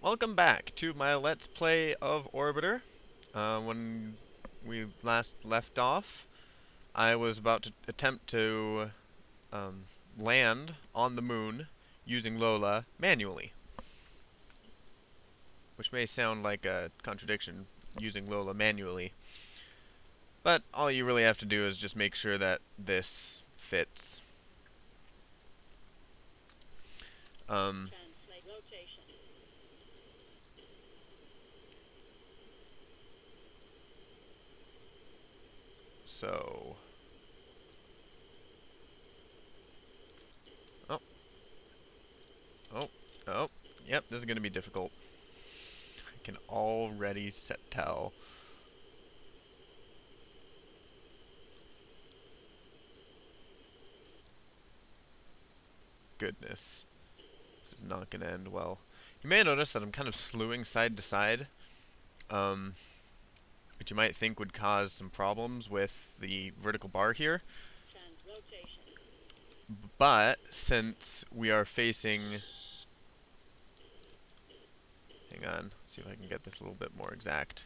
Welcome back to my Let's Play of Orbiter. When we last left off, I was about to attempt to um, land on the moon using LOLA manually, which may sound like a contradiction, using LOLA manually, but all you really have to do is just make sure that this fits. Um, so, oh, oh, oh, yep, this is going to be difficult. I can already tell. Goodness. This is not going to end well. You may notice that I'm kind of slewing side to side, um, which you might think would cause some problems with the vertical bar here. But since we are facing... Hang on, see if I can get this a little bit more exact.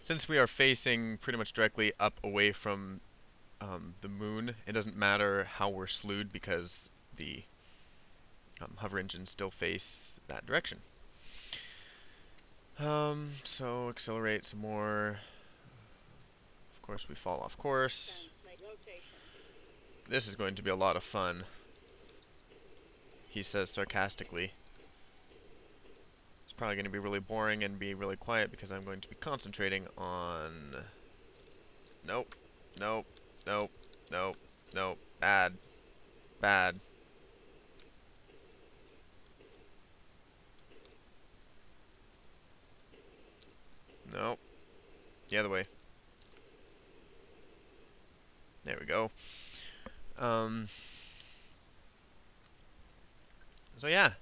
Since we are facing pretty much directly up away from the moon, it doesn't matter how we're slewed because the hover engines still face that direction. So accelerate some more. Of course, we fall off course. This is going to be a lot of fun, he says sarcastically. It's probably going to be really boring and be really quiet because I'm going to be concentrating on... Nope, nope, nope, nope, nope, bad, bad. Nope, the other way. There we go. Um, so yeah,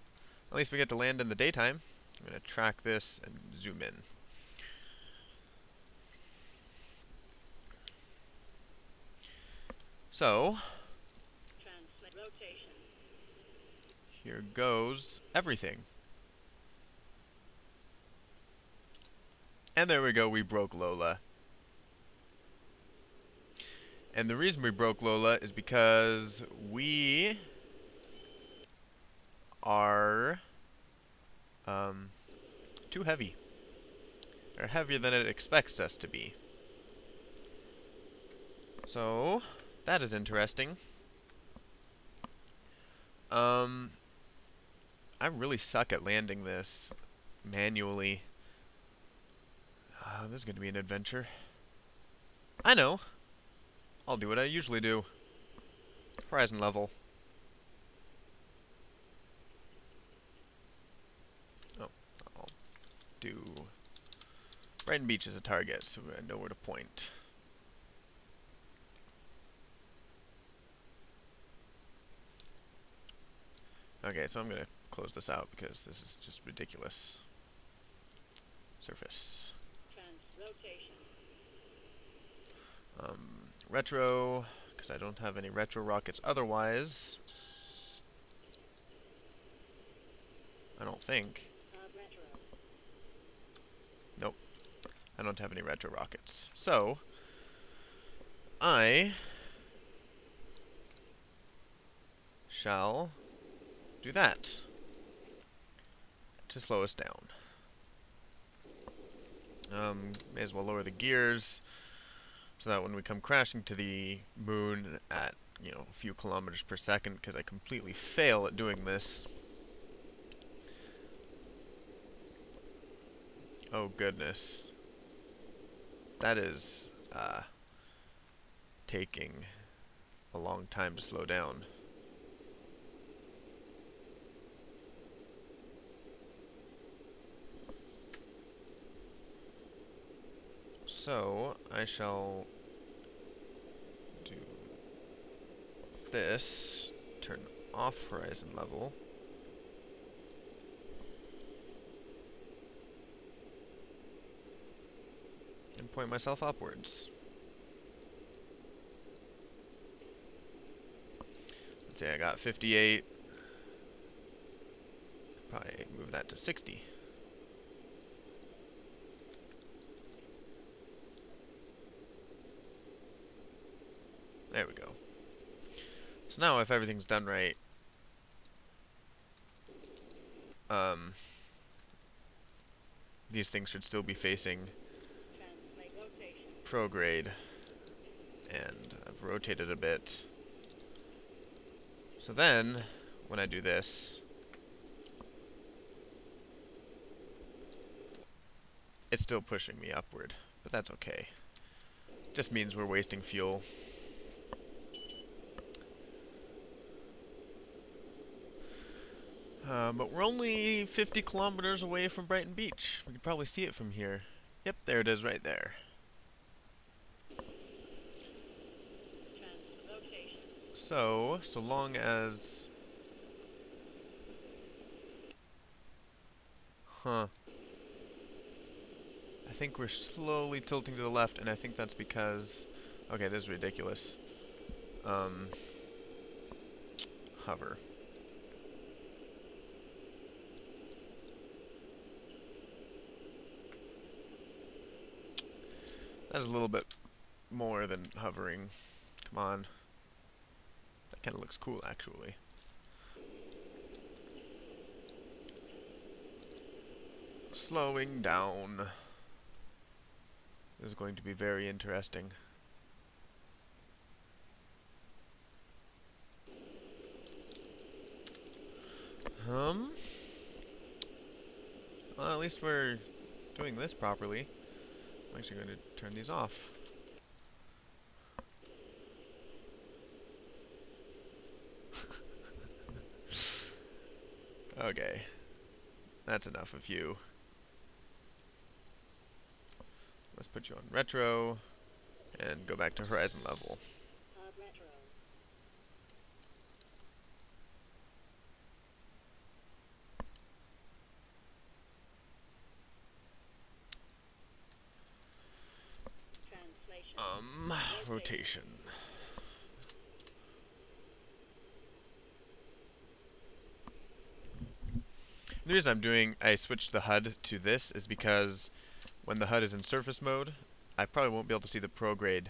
at least we get to land in the daytime. I'm going to track this and zoom in. So, here goes everything. And there we go, we broke LOLA. And the reason we broke LOLA is because we are too heavy. They're heavier than it expects us to be. So, that is interesting. Um, I really suck at landing this manually. This is going to be an adventure. I know. I'll do what I usually do. Horizon level. Oh, I'll do... Brighton Beach is a target, so I know where to point. Okay, so I'm going to close this out because this is just ridiculous. Surface. Retro, because I don't have any retro rockets otherwise. I don't think. Nope. I don't have any retro rockets. So, I shall do that to slow us down. May as well lower the gears so that when we come crashing to the moon at, a few kilometers per second, because I completely fail at doing this. Oh goodness. That is, taking a long time to slow down. So, I shall do this, turn off horizon level, and point myself upwards. Let's see, I got 58. Probably move that to 60. So now if everything's done right, these things should still be facing prograde, and I've rotated a bit. So then, when I do this, it's still pushing me upward, but that's okay. Just means we're wasting fuel. But we're only 50 kilometers away from Brighton Beach. We could probably see it from here. Yep, there it is right there. So long as... Huh. I think we're slowly tilting to the left, and I think that's because... Okay, this is ridiculous. Hover. That is a little bit more than hovering. Come on. That kind of looks cool, actually. Slowing down. This is going to be very interesting. Well, at least we're doing this properly. I'm actually going to turn these off. Okay. That's enough of you. Let's put you on retro and go back to horizon level. Rotation. The reason I switched the HUD to this is because when the HUD is in surface mode, I probably won't be able to see the prograde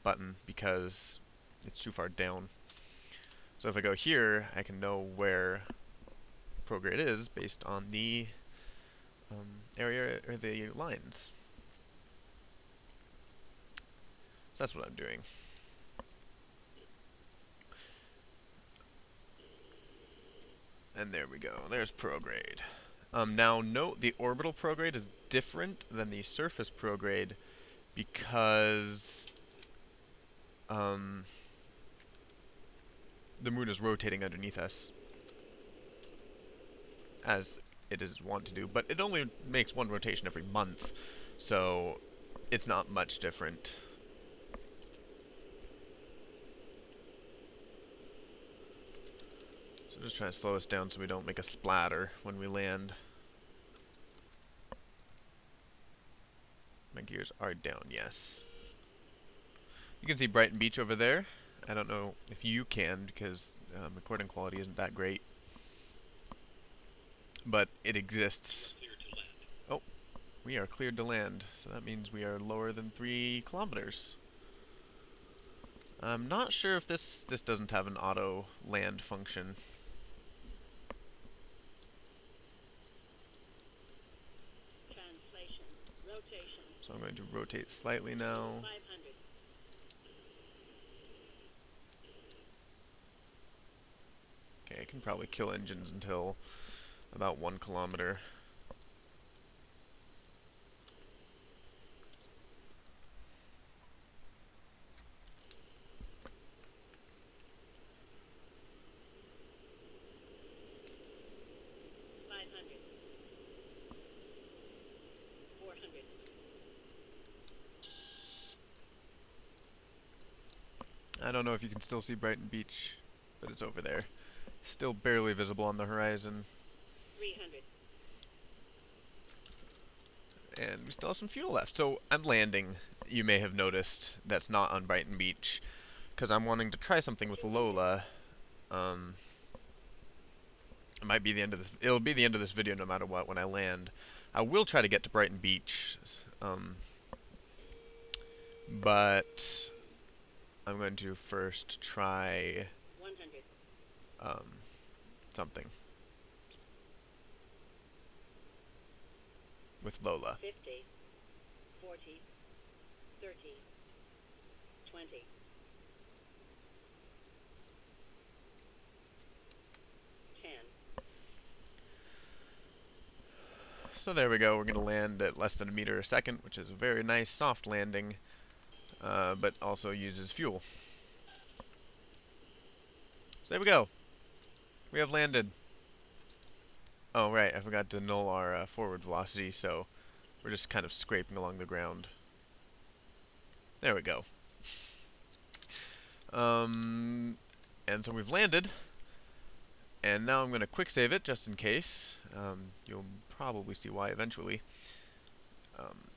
button because it's too far down. So if I go here, I can know where prograde is based on the area or the lines. So that's what I'm doing. And there we go. There's prograde. Now note the orbital prograde is different than the surface prograde because the moon is rotating underneath us, as it is wont to do, but it only makes one rotation every month, so it's not much different. So just trying to slow us down so we don't make a splatter when we land. My gears are down, yes. You can see Brighton Beach over there. I don't know if you can because recording quality isn't that great. But it exists. Oh, we are cleared to land, so that means we are lower than 3 kilometers. I'm not sure if this doesn't have an auto land function. So I'm going to rotate slightly now. Okay, I can probably kill engines until about 1 kilometer. I don't know if you can still see Brighton Beach, but it's over there. Still barely visible on the horizon. 300. And we still have some fuel left. So I'm landing, you may have noticed, that's not on Brighton Beach, because I'm wanting to try something with LOLA. It might be the end of this. It'll be the end of this video no matter what when I land. I will try to get to Brighton Beach, but I'm going to first try something with LOLA. 50, 40, 30, 20, 10. So there we go. We're going to land at less than a meter a second, which is a very nice soft landing, but also uses fuel. So there we go. We have landed. Oh, right. I forgot to null our forward velocity, so we're just kind of scraping along the ground. There we go. And so we've landed. And now I'm going to quick save it just in case. You'll probably see why eventually.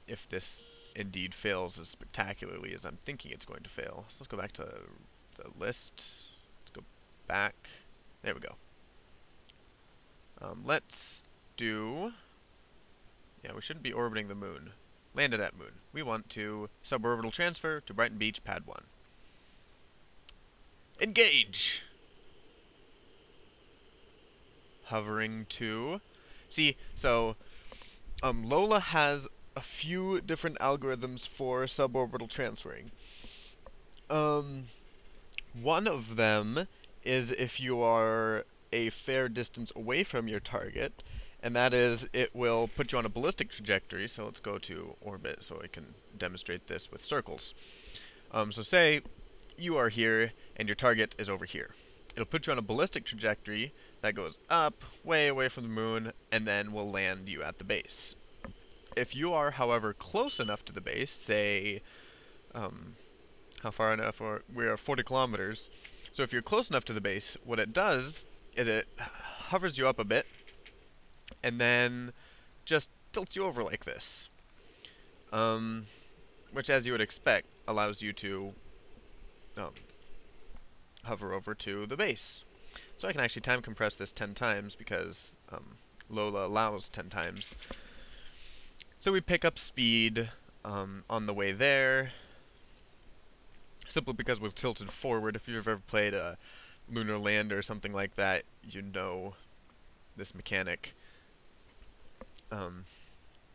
If this indeed fails as spectacularly as I'm thinking it's going to fail. So let's go back to the list. Let's go back. There we go. Let's do... Yeah, we shouldn't be orbiting the moon. Landed at moon. We want to suborbital transfer to Brighton Beach, pad 1. Engage! Hovering to... See, so LOLA has a few different algorithms for suborbital transferring. One of them is if you are a fair distance away from your target, and that is it will put you on a ballistic trajectory. So let's go to orbit so I can demonstrate this with circles. So say you are here and your target is over here. It'll put you on a ballistic trajectory that goes up, way away from the moon, and then will land you at the base. If you are, however, close enough to the base, say, how far enough? We are 40 kilometers. So if you're close enough to the base, what it does is it hovers you up a bit, and then just tilts you over like this. Which, as you would expect, allows you to hover over to the base. So I can actually time compress this 10 times because LOLA allows 10 times. So we pick up speed on the way there, simply because we've tilted forward. If you've ever played a Lunar Lander or something like that, you know this mechanic.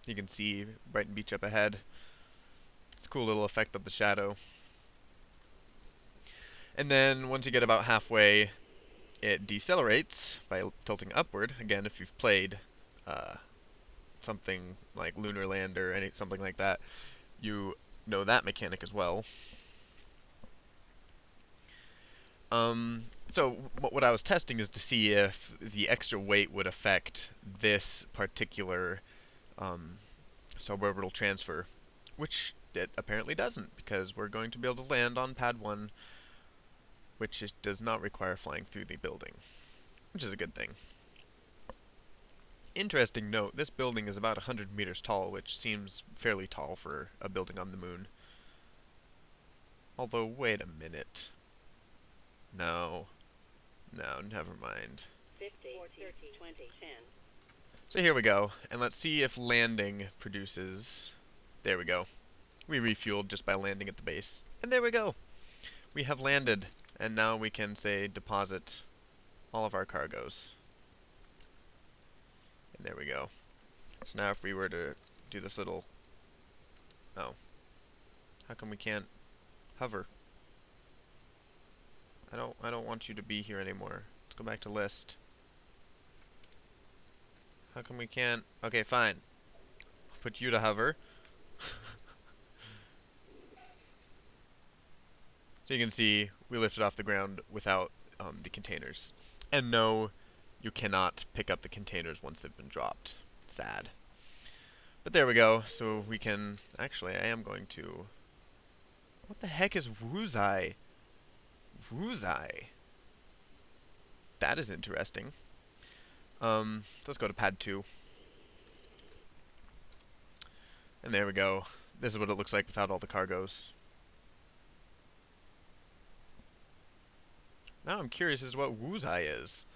You can see Brighton Beach up ahead. It's a cool little effect of the shadow. And then once you get about halfway, it decelerates by tilting upward. Again, if you've played something like Lunar Lander or something like that, you know that mechanic as well. So what I was testing is to see if the extra weight would affect this particular suborbital transfer, which it apparently doesn't, because we're going to be able to land on pad 1, which does not require flying through the building, which is a good thing. Interesting note, this building is about 100 meters tall, which seems fairly tall for a building on the moon. Although, wait a minute. No, never mind. 50, 40, 30, 20, 10. So here we go, and let's see if landing produces... There we go. We refueled just by landing at the base. And there we go. We have landed, and now we can, say, deposit all of our cargoes. And there we go. So now if we were to do this little... Oh. How come we can't hover? I don't want you to be here anymore. Let's go back to list. How come we can't... Okay, fine. I'll put you to hover. So you can see we lifted off the ground without the containers. And no, you cannot pick up the containers once they've been dropped. Sad. But there we go. So we can... Actually, I am going to... What the heck is Wuzai? Wuzai? That is interesting. Let's go to pad 2. And there we go. This is what it looks like without all the cargoes. Now I'm curious as to what Wuzai is.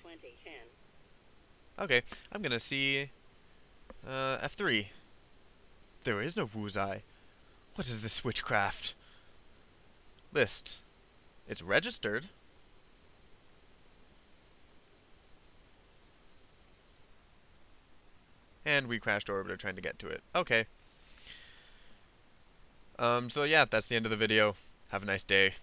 20, 10. Okay, I'm gonna see F3. There is no Wuzai. What is this witchcraft? list. It's registered. And we crashed orbiter trying to get to it. Okay. So yeah, that's the end of the video. Have a nice day.